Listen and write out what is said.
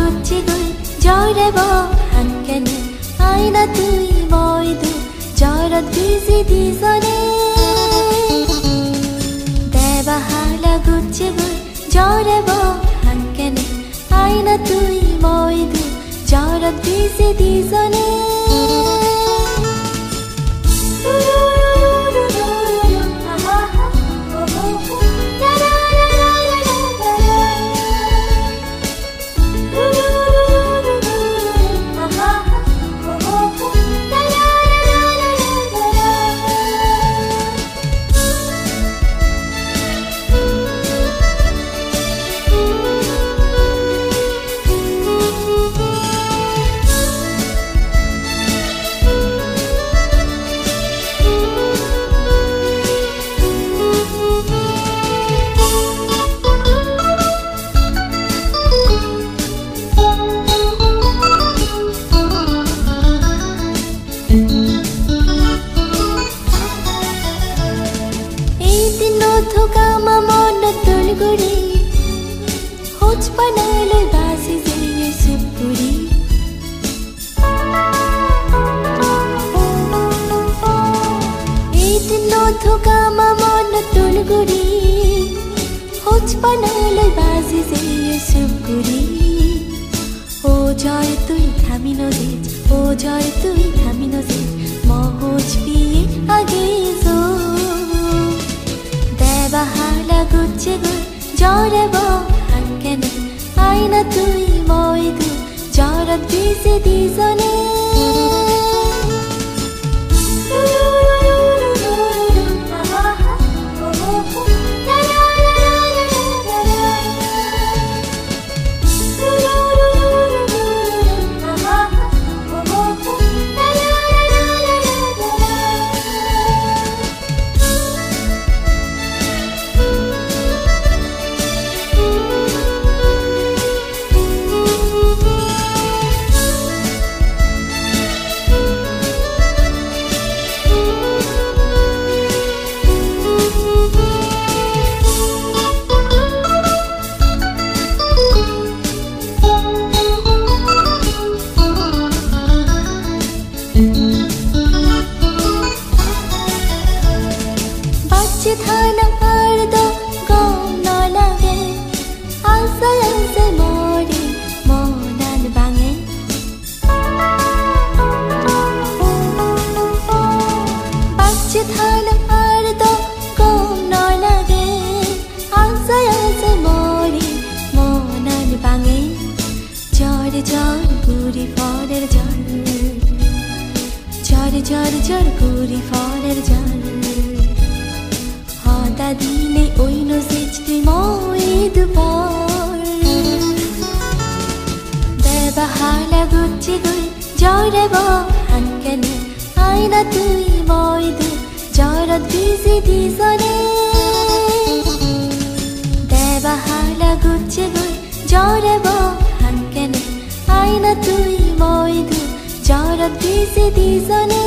Gucci গৈ জয়ৰেব হানকেনে আইনা তুই মই দু জয়ৰত ভিজি দিজনে দেবাহালা গুচি গৈ জয়ৰেব হানকেনে আইনা তুই মই দু জয়ৰত ভিজি দিজনে Thukama mona tulguri Hoch panalo basi zeye supuri Itno thukama mona tulguri Hoch panalo basi zeye supuri O joy tui thamino dej O joy tui thamino dej Mohoj piye age zo দেবাহালা গুচি গৈ জয়ৰেব হানকেনে আইনা তুই মই দু জয়ৰত ভিজি দিজনে থানা আর দো গম না লাগে আলসে আলসে মরে মনান ভাঙে বাচ্চে থানা আর দো গম না লাগে আলসে আলসে মরে মনান ভাঙে জ্বর জ্বর গুড়ি ফলের জল জ্বর জ্বর জ্বর গুড়ি ফলের জল দিনে ওই নজেজ তুই মই দুপর দেবাহালা গুচি গৈ জয়ৰেব হানকেনে আইনা তুই মই দু জয়ৰত ভিজি দিজনে দেবাহালা গুচি গৈ জয়ৰেব হানকেনে আইনা তুই মই দু জয়ৰত ভিজি দিজনে